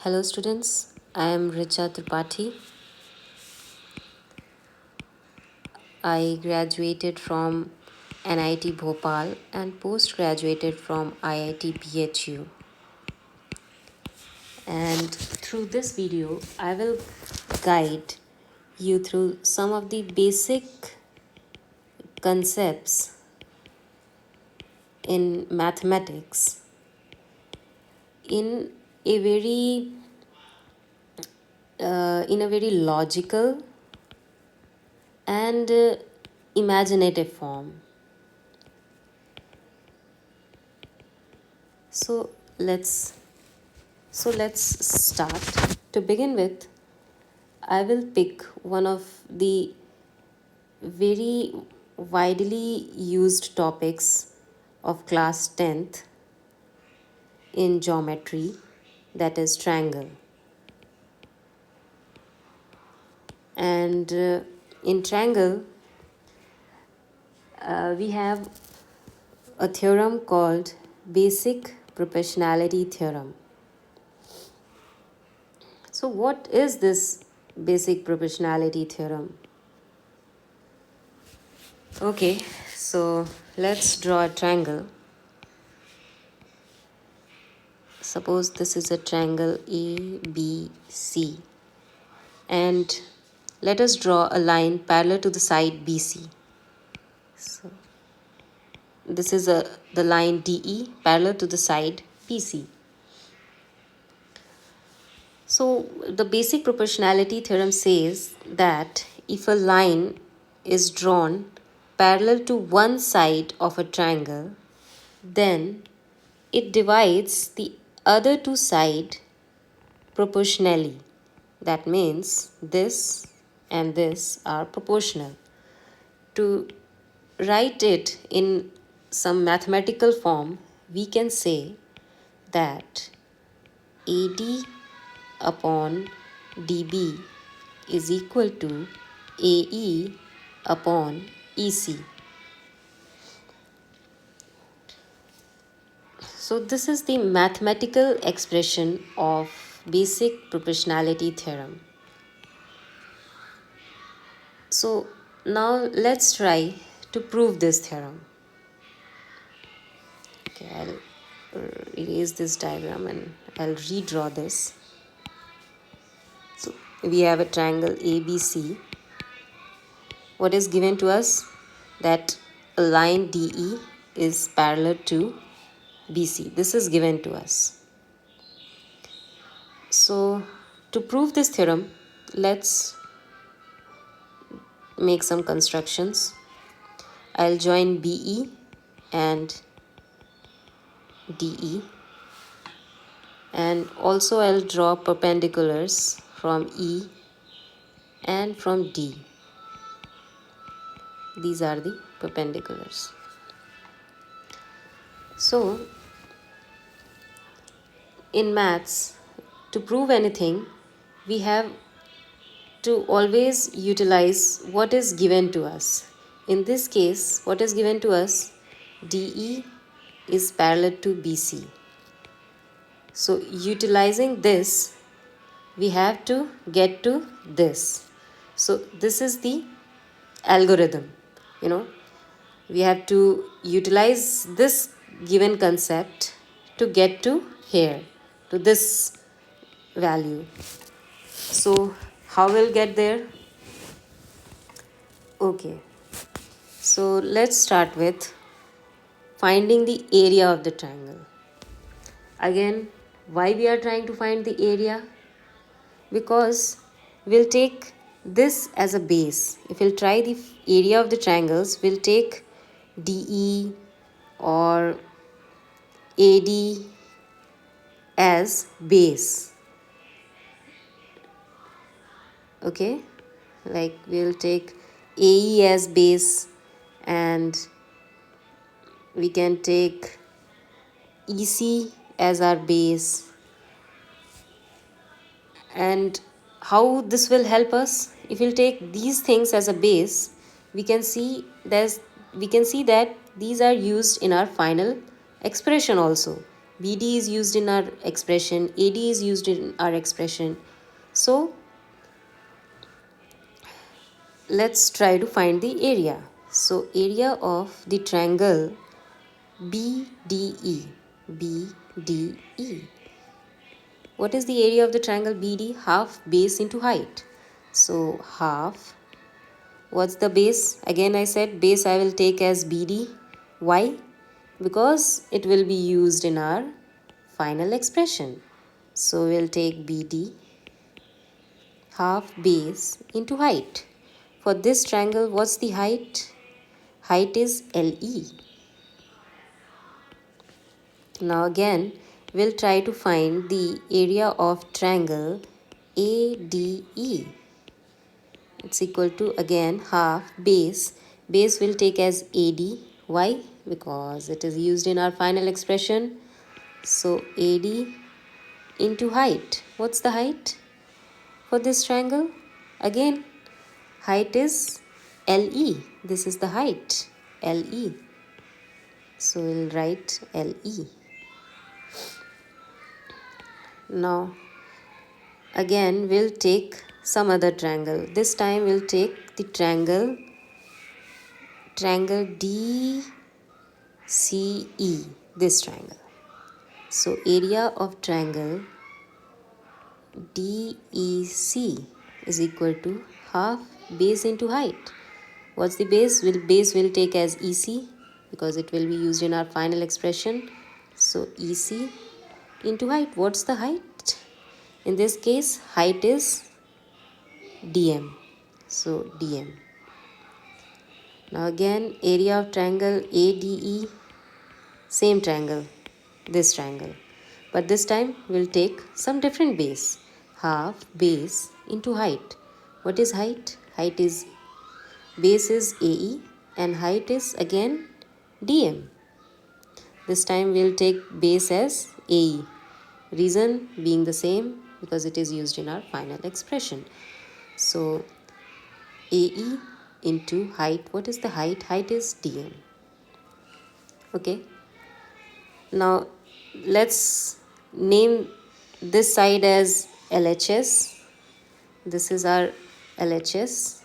Hello students, I am Richa Tripathi. I graduated from NIT Bhopal and post-graduated from IIT BHU. And through this video, I will guide you through some of the basic concepts in mathematics in a very logical and imaginative form. So let's start. To begin with, I will pick one of the very widely used topics of class 10th in geometry, that is triangle. And in triangle, we have a theorem called basic proportionality theorem. So what is this basic proportionality theorem? Okay, so let's draw a triangle. Suppose this is a triangle ABC, and let us draw a line parallel to the side BC. So this is the line DE parallel to the side BC. So the basic proportionality theorem says that if a line is drawn parallel to one side of a triangle, then it divides the other two sides proportionally. That means this and this are proportional. To write it in some mathematical form, we can say that AD upon DB is equal to AE upon EC. So this is the mathematical expression of basic proportionality theorem. So now let's try to prove this theorem. Okay, I'll erase this diagram and I'll redraw this. So we have a triangle ABC. What is given to us? That a line DE is parallel to BC. This is given to us. So to prove this theorem, let's make some constructions. I'll join BE and DE, and also I'll draw perpendiculars from E and from D. These are the perpendiculars. So in maths, to prove anything, we have to always utilize what is given to us. In this case, what is given to us? DE is parallel to BC. So utilizing this, we have to get to this. So this is the algorithm. We have to utilize this given concept to get to here, to this value. So how we'll get there? Okay, so let's start with finding the area of the triangle. Again, why we are trying to find the area? Because we'll take this as a base. If we'll try the area of the triangles, we'll take DE or AD as base. Okay, like we'll take AE as base, and we can take EC as our base. And how this will help us? If we'll take these things as a base, we can see that these are used in our final expression also. BD is used in our expression, AD is used in our expression. So let's try to find the area. So area of the triangle BDE. BDE. What is the area of the triangle BD? Half base into height. So half. What's the base? Again I said base I will take as BD. Why? Because it will be used in our final expression. So we'll take BD half base into height. For this triangle, what's the height? Height is LE. Now again, we'll try to find the area of triangle ADE. It's equal to again half base. Base will take as AD. Why? Because it is used in our final expression. So AD into height. What's the height for this triangle? Again, height is LE. This is the height, LE. So we'll write LE. Now, again, we'll take some other triangle. This time we'll take the triangle DCE, this triangle. So area of triangle DEC is equal to half base into height. What's the base? Base will take as EC because it will be used in our final expression. So EC into height. What's the height? In this case, height is DM. So DM. Now again, area of triangle ADE, same triangle, this triangle. But this time we'll take some different base. Half base into height. What is height? Height is, base is AE and height is again DM. This time we'll take base as AE. Reason being the same because it is used in our final expression. So AE into height. What is the height? Height is DM. Okay. Now let's name this side as LHS. This is our LHS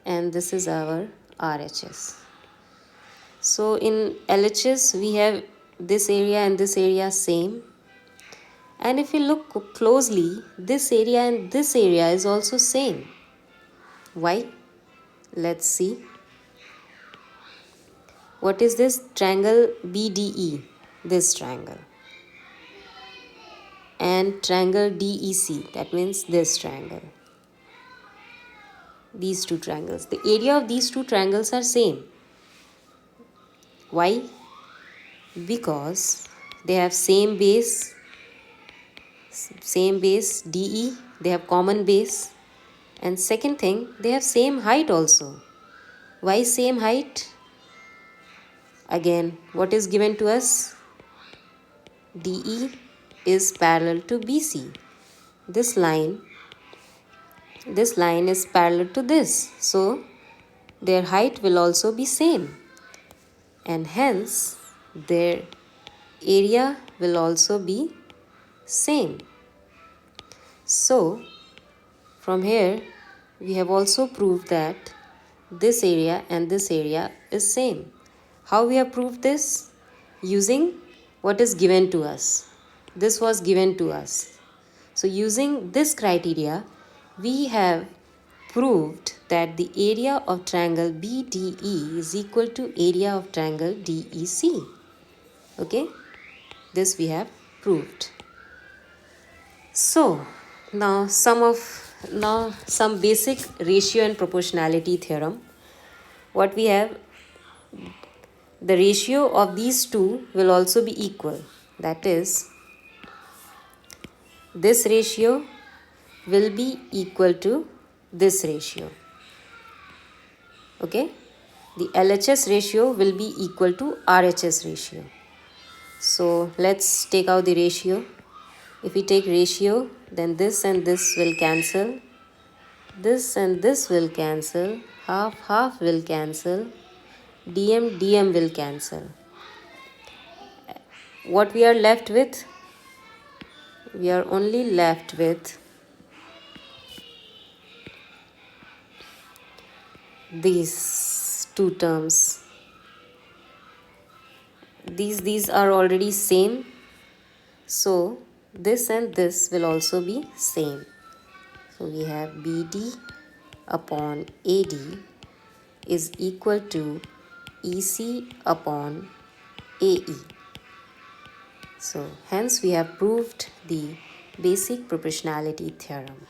and this is our RHS. So in LHS we have this area and this area same. And if you look closely, this area and this area is also same. Why? Let's see. What is this? Triangle BDE, this triangle. And triangle DEC, that means this triangle. These two triangles. The area of these two triangles are same. Why? Because they have same base DE, they have common base. And second thing, they have same height also. Why same height? Again, what is given to us? DE is parallel to BC. This line is parallel to this. So, their height will also be same. And hence, their area will also be same. So, from here, we have also proved that this area and this area is same. How we have proved this? Using what is given to us. This was given to us. So using this criteria, we have proved that the area of triangle BDE is equal to area of triangle DEC. Okay? This we have proved. So now some basic ratio and proportionality theorem. What we have, the ratio of these two will also be equal. That is, this ratio will be equal to this ratio. Okay? The LHS ratio will be equal to RHS ratio. So let's take out the ratio. If we take ratio, then this and this will cancel. This and this will cancel. Half will cancel. DM will cancel. what we are left with? We are only left with these two terms. These are already same, so this and this will also be same. So we have BD upon AD is equal to EC upon AE. So hence we have proved the basic proportionality theorem.